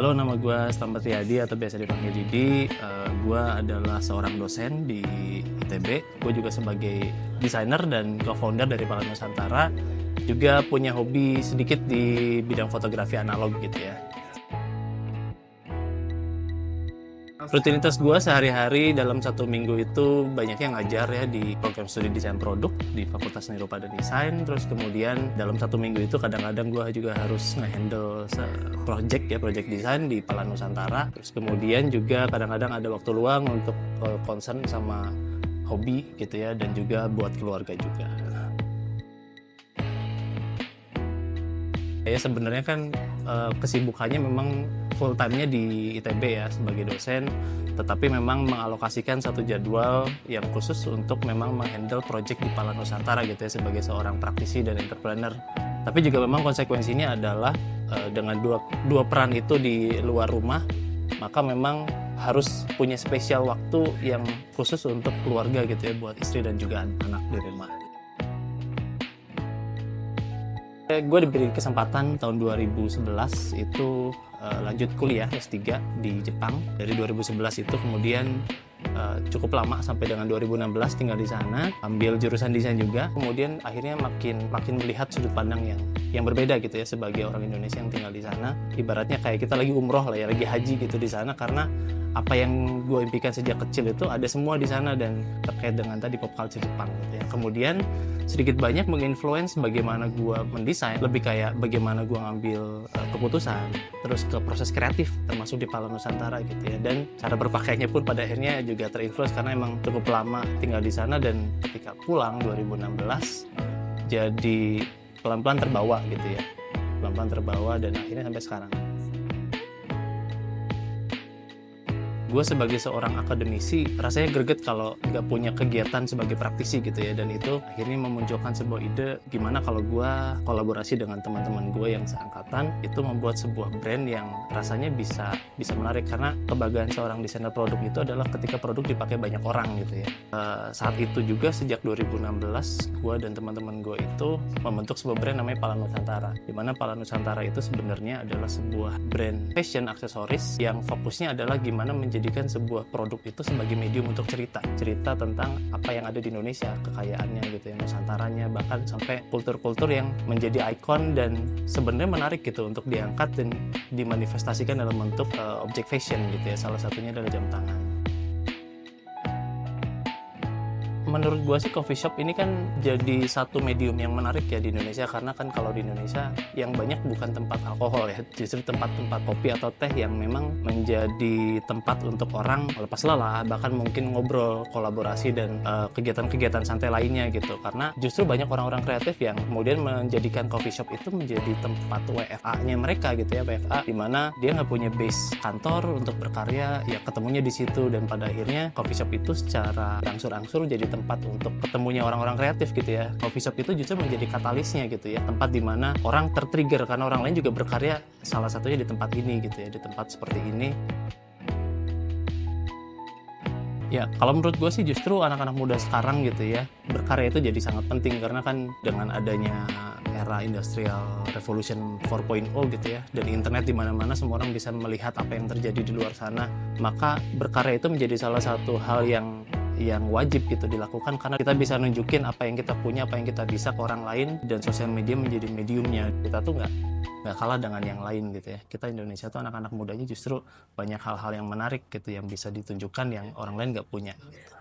Halo, nama gue Slamet Riyadi atau biasa dipanggil Didi. Gue adalah seorang dosen di ITB. Gue juga sebagai desainer dan co-founder dari Pala Nusantara. Juga punya hobi sedikit di bidang fotografi analog gitu ya. Rutinitas gue sehari-hari dalam satu minggu itu banyaknya ngajar ya di program studi desain produk di Fakultas Seni Rupa dan Desain. Terus kemudian dalam satu minggu itu kadang-kadang gue juga harus nge-handle project desain di Pala Nusantara. Terus kemudian juga kadang-kadang ada waktu luang untuk concern sama hobi gitu ya, dan juga buat keluarga juga. Ya sebenarnya kan kesibukannya memang full time-nya di ITB ya sebagai dosen, tetapi memang mengalokasikan satu jadwal yang khusus untuk memang menghandle project di Pala Nusantara gitu ya sebagai seorang praktisi dan entrepreneur. Tapi juga memang konsekuensinya adalah dengan dua peran itu di luar rumah, maka memang harus punya spesial waktu yang khusus untuk keluarga gitu ya, buat istri dan juga anak di rumah. Gue diberi kesempatan tahun 2011 itu lanjut kuliah S3 di Jepang. Dari 2011 itu kemudian cukup lama sampai dengan 2016 tinggal di sana, ambil jurusan desain juga. Kemudian akhirnya makin melihat sudut pandang yang berbeda gitu ya sebagai orang Indonesia yang tinggal di sana. Ibaratnya kayak kita lagi umroh lah ya, lagi haji gitu di sana, karena apa yang gue impikan sejak kecil itu ada semua di sana dan terkait dengan tadi pop culture Jepang gitu ya. Kemudian sedikit banyak menginfluence bagaimana gue mendesain, lebih kayak bagaimana gue ngambil keputusan, terus ke proses kreatif termasuk di Pala Nusantara gitu ya. Dan cara berpakaiannya pun pada akhirnya juga terinfluence karena emang cukup lama tinggal di sana, dan ketika pulang 2016 jadi pelan-pelan terbawa gitu ya. Pelan-pelan terbawa dan akhirnya sampai sekarang. Gue sebagai seorang akademisi rasanya greget kalau nggak punya kegiatan sebagai praktisi gitu ya, dan itu akhirnya memunculkan sebuah ide gimana kalau gue kolaborasi dengan teman-teman gue yang seangkatan, itu membuat sebuah brand yang rasanya bisa menarik, karena kebanggaan seorang desainer produk itu adalah ketika produk dipakai banyak orang gitu ya. Saat itu juga sejak 2016 gue dan teman-teman gue itu membentuk sebuah brand namanya Pala Nusantara, dimana Pala Nusantara itu sebenarnya adalah sebuah brand fashion aksesoris yang fokusnya adalah gimana menjadikan sebuah produk itu sebagai medium untuk cerita tentang apa yang ada di Indonesia, kekayaannya gitu ya, Nusantaranya, bahkan sampai kultur-kultur yang menjadi ikon dan sebenarnya menarik gitu untuk diangkat dan dimanifestasikan dalam bentuk objek fashion gitu ya. Salah satunya adalah jam tangan. Menurut gue sih coffee shop ini kan jadi satu medium yang menarik ya di Indonesia, karena kan kalau di Indonesia yang banyak bukan tempat alkohol ya, justru tempat-tempat kopi atau teh yang memang menjadi tempat untuk orang lepas lelah, bahkan mungkin ngobrol, kolaborasi, dan kegiatan-kegiatan santai lainnya gitu. Karena justru banyak orang-orang kreatif yang kemudian menjadikan coffee shop itu menjadi tempat WFA-nya mereka gitu ya, WFA, dimana dia nggak punya base kantor untuk berkarya, ya ketemunya di situ, dan pada akhirnya coffee shop itu secara angsur-angsur jadi tempat untuk ketemunya orang-orang kreatif gitu ya. Coffee shop itu justru menjadi katalisnya gitu ya, tempat dimana orang tertrigger karena orang lain juga berkarya, salah satunya di tempat ini gitu ya, di tempat seperti ini. Ya, kalau menurut gue sih justru anak-anak muda sekarang gitu ya, berkarya itu jadi sangat penting, karena kan dengan adanya era industrial revolution 4.0 gitu ya, dan internet di mana-mana, semua orang bisa melihat apa yang terjadi di luar sana, maka berkarya itu menjadi salah satu hal yang wajib gitu dilakukan, karena kita bisa nunjukin apa yang kita punya, apa yang kita bisa ke orang lain, dan sosial media menjadi mediumnya. Kita tuh nggak kalah dengan yang lain gitu ya. Kita Indonesia tuh anak-anak mudanya justru banyak hal-hal yang menarik gitu yang bisa ditunjukkan yang orang lain nggak punya gitu.